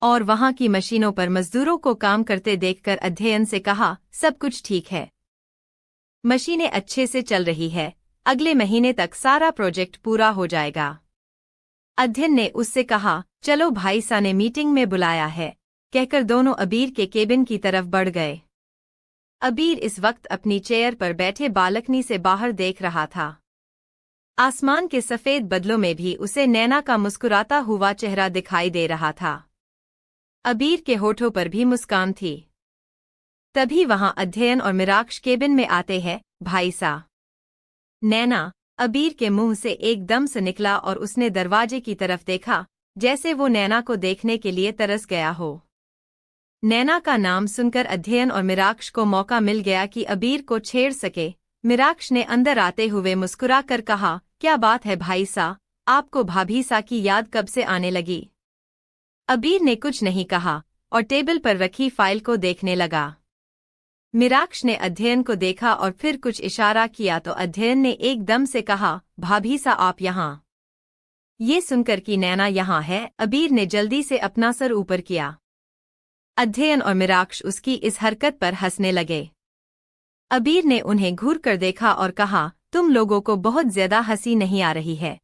और वहां की मशीनों पर मजदूरों को काम करते देखकर अध्ययन से कहा, सब कुछ ठीक है, मशीनें अच्छे से चल रही है, अगले महीने तक सारा प्रोजेक्ट पूरा हो जाएगा। अध्ययन ने उससे कहा, चलो भाई सा ने मीटिंग में बुलाया है, कहकर दोनों अबीर के केबिन की तरफ बढ़ गए। अबीर इस वक्त अपनी चेयर पर बैठे बालकनी से बाहर देख रहा था। आसमान के सफेद बादलों में भी उसे नैना का मुस्कुराता हुआ चेहरा दिखाई दे रहा था। अबीर के होठों पर भी मुस्कान थी। तभी वहां अध्ययन और मीराक्ष केबिन में आते हैं। भाई सा। नैना, अबीर के मुंह से एकदम से निकला और उसने दरवाजे की तरफ देखा, जैसे वो नैना को देखने के लिए तरस गया हो। नैना का नाम सुनकर अध्ययन और मीराक्ष को मौका मिल गया कि अबीर को छेड़ सके। मीराक्ष ने अंदर आते हुए मुस्कुरा कर कहा, क्या बात है भाई सा, आपको भाभी सा की याद कब से आने लगी? अबीर ने कुछ नहीं कहा और टेबल पर रखी फाइल को देखने लगा। मीराक्ष ने अध्ययन को देखा और फिर कुछ इशारा किया तो अध्ययन ने एकदम से कहा, भाभी सा आप यहाँ। ये सुनकर कि नैना यहाँ है, अबीर ने जल्दी से अपना सर ऊपर किया। अध्ययन और मीराक्ष उसकी इस हरकत पर हंसने लगे। अबीर ने उन्हें घूर कर देखा और कहा, तुम लोगों को बहुत ज्यादा हंसी नहीं आ रही है?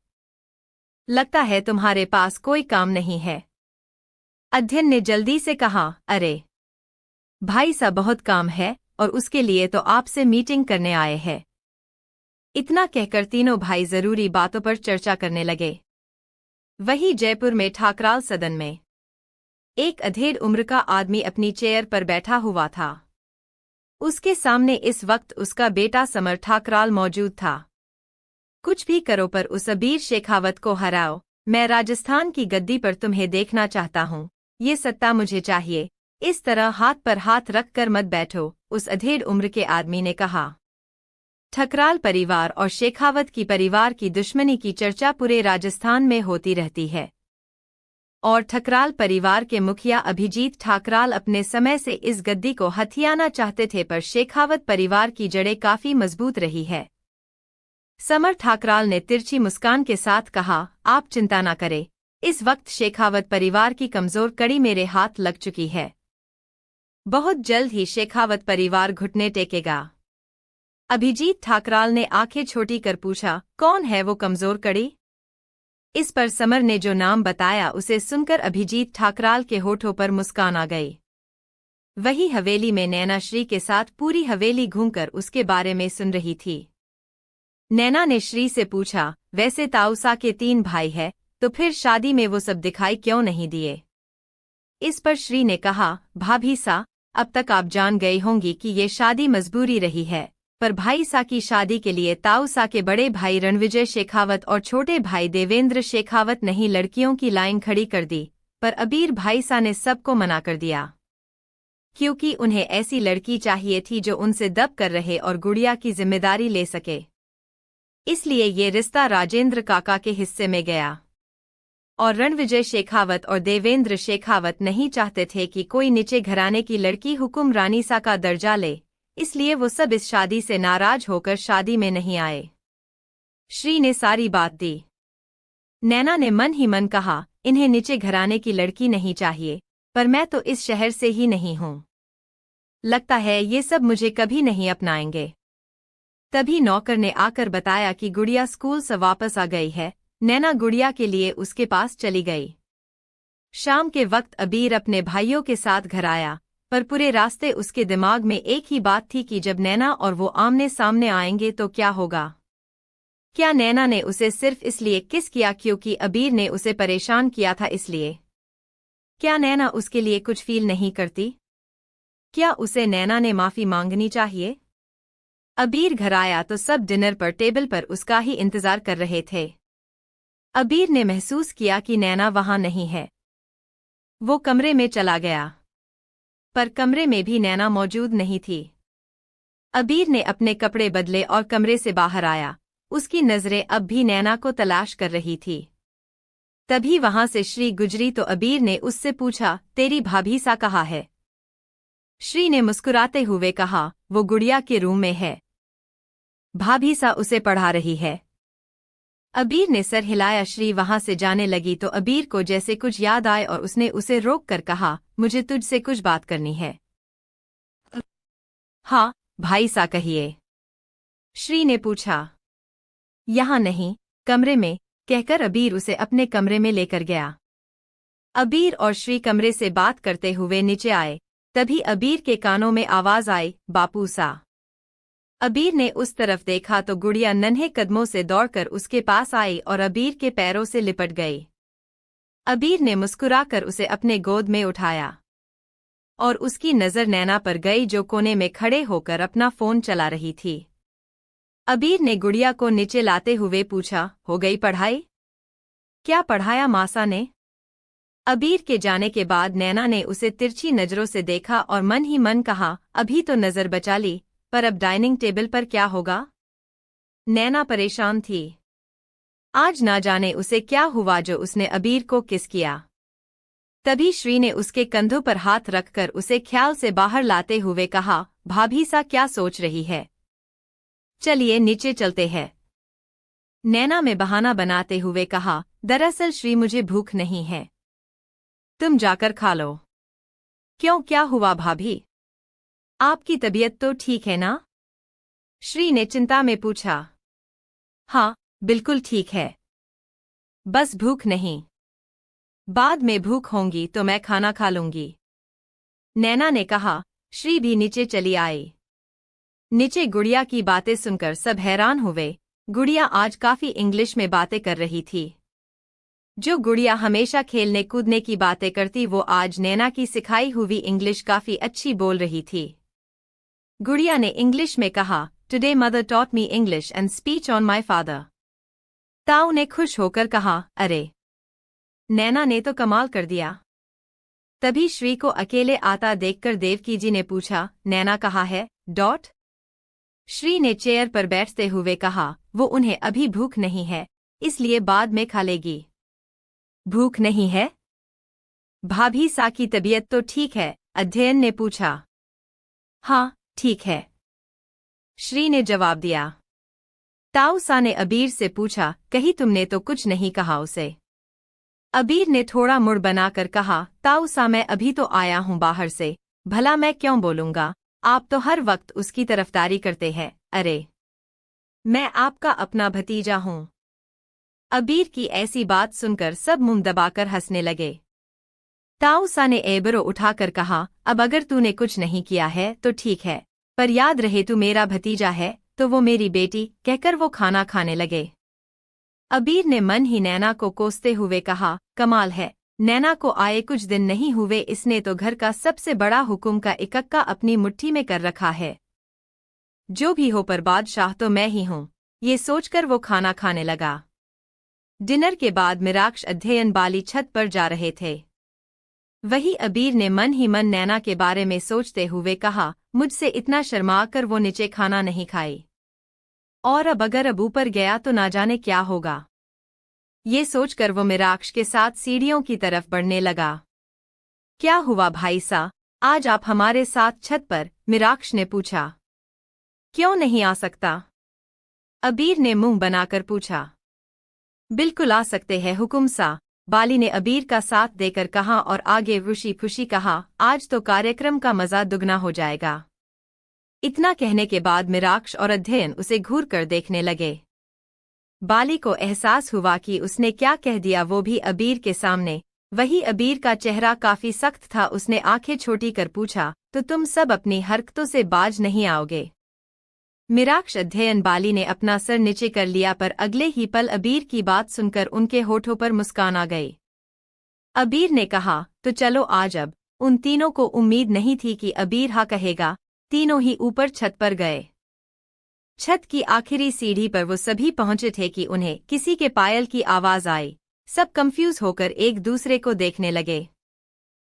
लगता है तुम्हारे पास कोई काम नहीं है। अध्ययन ने जल्दी से कहा, अरे भाई सा बहुत काम है और उसके लिए तो आपसे मीटिंग करने आए हैं। इतना कहकर तीनों भाई जरूरी बातों पर चर्चा करने लगे। वहीं जयपुर में ठाकराल सदन में एक अधेड़ उम्र का आदमी अपनी चेयर पर बैठा हुआ था। उसके सामने इस वक्त उसका बेटा समर ठाकराल मौजूद था। कुछ भी करो पर उस अबीर शेखावत को हराओ। मैं राजस्थान की गद्दी पर तुम्हें देखना चाहता हूँ। ये सत्ता मुझे चाहिए। इस तरह हाथ पर हाथ रख कर मत बैठो, उस अधेड़ उम्र के आदमी ने कहा। ठकराल परिवार और शेखावत की परिवार की दुश्मनी की चर्चा पूरे राजस्थान में होती रहती है और ठकराल परिवार के मुखिया अभिजीत ठाकराल अपने समय से इस गद्दी को हथियाना चाहते थे, पर शेखावत परिवार की जड़ें काफी मजबूत रही है। समर ठाकराल ने तिरछी मुस्कान के साथ कहा, आप चिंता न करें, इस वक्त शेखावत परिवार की कमजोर कड़ी मेरे हाथ लग चुकी है। बहुत जल्द ही शेखावत परिवार घुटने टेकेगा। अभिजीत ठाकराल ने आंखें छोटी कर पूछा, कौन है वो कमजोर कड़ी? इस पर समर ने जो नाम बताया उसे सुनकर अभिजीत ठाकराल के होठों पर मुस्कान आ गई। वही हवेली में नैना श्री के साथ पूरी हवेली घूमकर उसके बारे में सुन रही थी। नैना ने श्री से पूछा, वैसे ताऊसा के 3 भाई है, तो फिर शादी में वो सब दिखाई क्यों नहीं दिए? इस पर श्री ने कहा, भाभी सा, अब तक आप जान गई होंगी कि ये शादी मजबूरी रही है, पर भाई सा की शादी के लिए ताऊ सा के बड़े भाई रणविजय शेखावत और छोटे भाई देवेंद्र शेखावत ने ही लड़कियों की लाइन खड़ी कर दी, पर अबीर भाई सा ने सबको मना कर दिया, क्योंकि उन्हें ऐसी लड़की चाहिए थी जो उनसे दब कर रहे और गुड़िया की जिम्मेदारी ले सके। इसलिए ये रिश्ता राजेंद्र काका के हिस्से में गया और रणविजय शेखावत और देवेंद्र शेखावत नहीं चाहते थे कि कोई नीचे घराने की लड़की हुक्मरानी सा का दर्जा ले, इसलिए वो सब इस शादी से नाराज होकर शादी में नहीं आए। श्री ने सारी बात दी। नैना ने मन ही मन कहा, इन्हें नीचे घराने की लड़की नहीं चाहिए, पर मैं तो इस शहर से ही नहीं हूं। लगता है ये सब मुझे कभी नहीं अपनाएंगे। तभी नौकर ने आकर बताया कि गुड़िया स्कूल से वापस आ गई है। नैना गुड़िया के लिए उसके पास चली गई। शाम के वक्त अबीर अपने भाइयों के साथ घर आया, पर पूरे रास्ते उसके दिमाग में एक ही बात थी कि जब नैना और वो आमने सामने आएंगे तो क्या होगा। क्या नैना ने उसे सिर्फ इसलिए किस किया क्योंकि अबीर ने उसे परेशान किया था इसलिए? क्या नैना उसके लिए कुछ फील नहीं करती? क्या उसे नैना ने माफी मांगनी चाहिए? अबीर घर आया तो सब डिनर पर टेबल पर उसका ही इंतजार कर रहे थे। अबीर ने महसूस किया कि नैना वहां नहीं है। वो कमरे में चला गया, पर कमरे में भी नैना मौजूद नहीं थी। अबीर ने अपने कपड़े बदले और कमरे से बाहर आया। उसकी नजरें अब भी नैना को तलाश कर रही थी। तभी वहां से श्री गुजरी तो अबीर ने उससे पूछा, तेरी भाभी सा कहाँ है? श्री ने मुस्कुराते हुए कहा, वो गुड़िया के रूम में है। भाभी सा उसे पढ़ा रही है। अबीर ने सर हिलाया। श्री वहां से जाने लगी तो अबीर को जैसे कुछ याद आए और उसने उसे रोक कर कहा, मुझे तुझसे कुछ बात करनी है। हाँ भाई सा कहिए, श्री ने पूछा। यहाँ नहीं, कमरे में, कहकर अबीर उसे अपने कमरे में लेकर गया। अबीर और श्री कमरे से बात करते हुए नीचे आए। तभी अबीर के कानों में आवाज आई, बापू सा। अबीर ने उस तरफ देखा तो गुड़िया नन्हे कदमों से दौड़कर उसके पास आई और अबीर के पैरों से लिपट गई। अबीर ने मुस्कुराकर उसे अपने गोद में उठाया और उसकी नजर नैना पर गई जो कोने में खड़े होकर अपना फोन चला रही थी। अबीर ने गुड़िया को नीचे लाते हुए पूछा, हो गई पढ़ाई? क्या पढ़ाया मासा ने? अबीर के जाने के बाद नैना ने उसे तिरछी नजरों से देखा और मन ही मन कहा, अभी तो नजर बचा ली, पर अब डाइनिंग टेबल पर क्या होगा? नैना परेशान थी। आज ना जाने उसे क्या हुआ जो उसने अबीर को किस किया। तभी श्री ने उसके कंधों पर हाथ रखकर उसे ख्याल से बाहर लाते हुए कहा, भाभी सा क्या सोच रही है? चलिए नीचे चलते हैं। नैना में बहाना बनाते हुए कहा, दरअसल श्री मुझे भूख नहीं है, तुम जाकर खा लो। क्यों, क्या हुआ भाभी? आपकी तबीयत तो ठीक है ना? श्री ने चिंता में पूछा। हाँ, बिल्कुल ठीक है। बस भूख नहीं। बाद में भूख होंगी तो मैं खाना खा लूंगी। नैना ने कहा। श्री भी नीचे चली आई। नीचे गुड़िया की बातें सुनकर सब हैरान हुए। गुड़िया आज काफी इंग्लिश में बातें कर रही थी। जो गुड़िया हमेशा खेलने कूदने की बातें करती वो आज नैना की सिखाई हुई इंग्लिश काफी अच्छी बोल रही थी। गुड़िया ने इंग्लिश में कहा, today mother taught me English and speech on my father. ताऊ ने खुश होकर कहा, अरे, नैना ने तो कमाल कर दिया। तभी श्री को अकेले आता देखकर देवकी जी ने पूछा, नैना कहाँ है, डॉट? श्री ने चेयर पर बैठते हुए कहा, वो उन्हें अभी भूख नहीं है, इसलिए बाद में खा लेगी। भूख नहीं है? भाभी सा की तबीयत तो ठीक है? अध्ययन ने पूछा। हाँ, ठीक है, श्री ने जवाब दिया। ताऊ सा ने अबीर से पूछा, कहीं तुमने तो कुछ नहीं कहा उसे? अबीर ने थोड़ा मुड़ बनाकर कहा, ताऊ सा मैं अभी तो आया हूँ बाहर से, भला मैं क्यों बोलूंगा, आप तो हर वक्त उसकी तरफदारी करते हैं। अरे, मैं आपका अपना भतीजा हूँ। अबीर की ऐसी बात सुनकर सब मुंह दबाकर हंसने लगे। ताऊ सा ने एबरो उठाकर कहा, अब अगर तूने कुछ नहीं किया है तो ठीक है, पर याद रहे तू मेरा भतीजा है तो वो मेरी बेटी, कहकर वो खाना खाने लगे। अबीर ने मन ही नैना को कोसते हुए कहा, कमाल है, नैना को आए कुछ दिन नहीं हुए इसने तो घर का सबसे बड़ा हुकुम का इकक्का अपनी मुट्ठी में कर रखा है। जो भी हो पर बादशाह तो मैं ही हूँ, ये सोचकर वो खाना खाने लगा। डिनर के बाद मिराक्ष अध्ययन बाली छत पर जा रहे थे। वही अबीर ने मन ही मन नैना के बारे में सोचते हुए कहा, मुझसे इतना शर्मा कर वो नीचे खाना नहीं खाई, और अब अगर अब ऊपर गया तो ना जाने क्या होगा। ये सोचकर वो मिराक्ष के साथ सीढ़ियों की तरफ बढ़ने लगा। क्या हुआ भाई सा, आज आप हमारे साथ छत पर? मिराक्ष ने पूछा। क्यों नहीं आ सकता? अबीर ने मुंह बनाकर पूछा। बिल्कुल आ सकते हैं हुकुम सा, बाली ने अबीर का साथ देकर कहा और आगे रुशी खुशी कहा, आज तो कार्यक्रम का मजा दुगना हो जाएगा। इतना कहने के बाद मिराक्ष और अध्ययन उसे घूर कर देखने लगे। बाली को एहसास हुआ कि उसने क्या कह दिया, वो भी अबीर के सामने। वही अबीर का चेहरा काफी सख्त था। उसने आंखें छोटी कर पूछा, तो तुम सब अपनी हरकतों से बाज नहीं आओगे? मिराक्ष अध्ययन बाली ने अपना सर नीचे कर लिया, पर अगले ही पल अबीर की बात सुनकर उनके होठों पर मुस्कान आ गई। अबीर ने कहा, तो चलो आज अब। उन तीनों को उम्मीद नहीं थी कि अबीर हाँ कहेगा। तीनों ही ऊपर छत पर गए। छत की आखिरी सीढ़ी पर वो सभी पहुंचे थे कि उन्हें किसी के पायल की आवाज आई। सब कंफ्यूज होकर एक दूसरे को देखने लगे।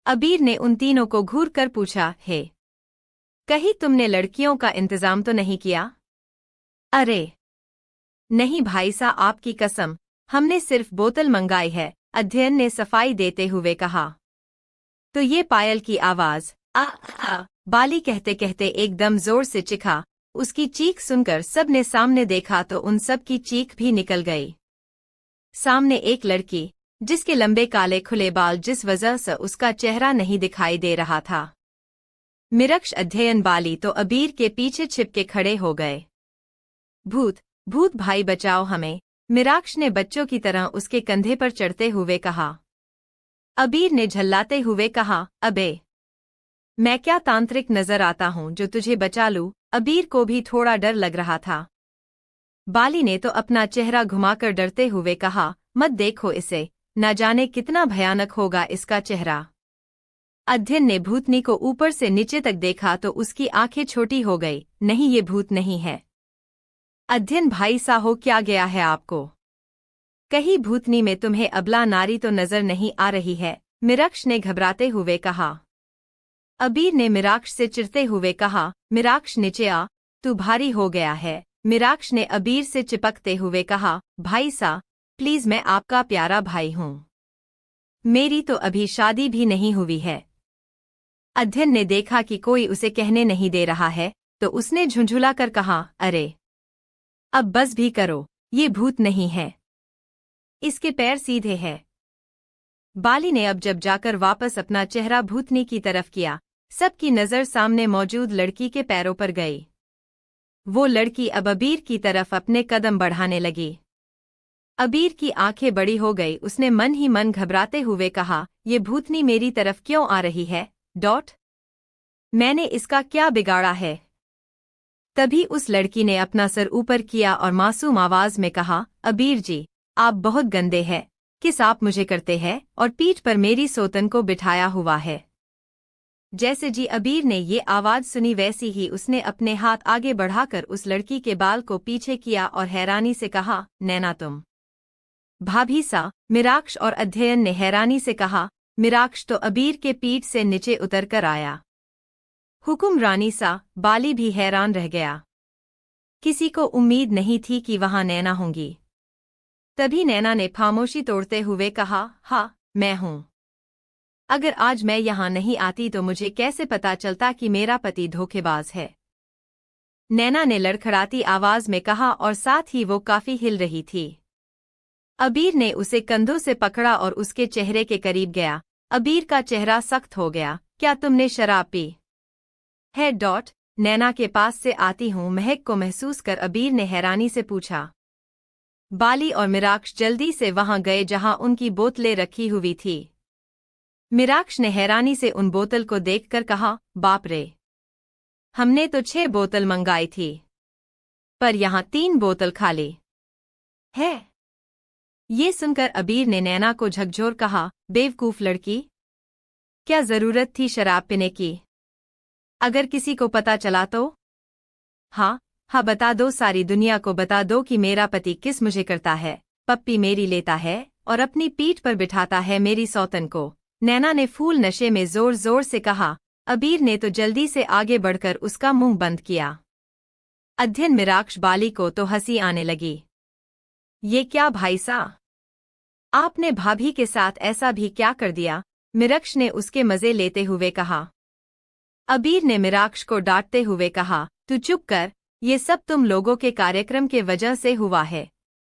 अबीर ने उन तीनों को घूर कर पूछा, हे, कहीं तुमने लड़कियों का इंतजाम तो नहीं किया? अरे नहीं भाई सा, आपकी कसम, हमने सिर्फ बोतल मंगाई है, अध्ययन ने सफाई देते हुए कहा। तो ये पायल की आवाज, आ, बाली कहते कहते एकदम जोर से चिखा। उसकी चीख सुनकर सब ने सामने देखा तो उन सब की चीख भी निकल गई। सामने एक लड़की, जिसके लंबे काले खुले बाल जिस वजह से उसका चेहरा नहीं दिखाई दे रहा था। मिराक्ष अध्ययन बाली तो अबीर के पीछे छिपके खड़े हो गए। भूत, भूत भाई बचाओ हमें, मिराक्ष ने बच्चों की तरह उसके कंधे पर चढ़ते हुए कहा। अबीर ने झल्लाते हुए कहा, अबे, मैं क्या तांत्रिक नजर आता हूँ जो तुझे बचा लूं? अबीर को भी थोड़ा डर लग रहा था। बाली ने तो अपना चेहरा घुमाकर डरते हुए कहा, मत देखो इसे, न जाने कितना भयानक होगा इसका चेहरा। अध्ययन ने भूतनी को ऊपर से नीचे तक देखा तो उसकी आंखें छोटी हो गई। नहीं, ये भूत नहीं है। अध्ययन भाई सा, हो क्या गया है आपको? कहीं भूतनी में तुम्हें अबला नारी तो नजर नहीं आ रही है? मिराक्ष ने घबराते हुए कहा। अबीर ने मिराक्ष से चिढ़ते हुए कहा, मिराक्ष नीचे आ, तू भारी हो गया है। मिराक्ष ने अबीर से चिपकते हुए कहा, भाई सा, प्लीज, मैं आपका प्यारा भाई हूँ। मेरी तो अभी शादी भी नहीं हुई है। अध्ययन ने देखा कि कोई उसे कहने नहीं दे रहा है तो उसने झुंझुला कर कहा, अरे, अब बस भी करो, ये भूत नहीं है, इसके पैर सीधे हैं। बाली ने अब जब जाकर वापस अपना चेहरा भूतनी की तरफ किया, सबकी नजर सामने मौजूद लड़की के पैरों पर गई। वो लड़की अब अबीर की तरफ अपने कदम बढ़ाने लगी। अबीर की आंखें बड़ी हो गई। उसने मन ही मन घबराते हुए कहा, ये भूतनी मेरी तरफ क्यों आ रही है? मैंने इसका क्या बिगाड़ा है? तभी उस लड़की ने अपना सर ऊपर किया और मासूम आवाज में कहा, अबीर जी, आप बहुत गंदे हैं। किस आप मुझे करते हैं और पीठ पर मेरी सोतन को बिठाया हुआ है। जैसे जी अबीर ने ये आवाज सुनी वैसी ही उसने अपने हाथ आगे बढ़ाकर उस लड़की के बाल को पीछे किया और हैरानी से कहा, नैना तुम? भाभी सा, मिराक्ष और अध्ययन ने हैरानी से कहा। मिराक्ष तो अबीर के पीठ से नीचे उतर कर आया। हुकुमरानी सा, बाली भी हैरान रह गया। किसी को उम्मीद नहीं थी कि वहां नैना होंगी। तभी नैना ने खामोशी तोड़ते हुए कहा, हाँ, मैं हूं। अगर आज मैं यहां नहीं आती तो मुझे कैसे पता चलता कि मेरा पति धोखेबाज है? नैना ने लड़खड़ाती आवाज में कहा और साथ ही वो काफी हिल रही थी। अबीर ने उसे कंधों से पकड़ा और उसके चेहरे के करीब गया। अबीर का चेहरा सख्त हो गया। क्या तुमने शराब पी है? नैना के पास से आती हूँ महक को महसूस कर अबीर ने हैरानी से पूछा। बाली और मिराक्ष जल्दी से वहां गए जहां उनकी बोतलें रखी हुई थी। मिराक्ष ने हैरानी से उन बोतल को देखकर कहा, बाप रे, हमने तो 6 बोतल मंगाई थी, पर यहाँ 3 बोतल खाली है। ये सुनकर अबीर ने नैना को झकझोर कहा, बेवकूफ लड़की, क्या जरूरत थी शराब पीने की? अगर किसी को पता चला तो? हाँ, बता दो, सारी दुनिया को बता दो कि मेरा पति किस मुझे करता है। पप्पी मेरी लेता है और अपनी पीठ पर बिठाता है मेरी सौतन को। नैना ने फूल नशे में जोर जोर से कहा। अबीर ने तो जल्दी से आगे बढ़कर उसका मुंह बंद किया। अध्ययन, मिराक्ष, बाली को तो हंसी आने लगी। ये क्या भाई सा, आपने भाभी के साथ ऐसा भी क्या कर दिया? मिराक्ष ने उसके मजे लेते हुए कहा। अबीर ने मिराक्ष को डांटते हुए कहा, तू चुप कर, ये सब तुम लोगों के कार्यक्रम के वजह से हुआ है।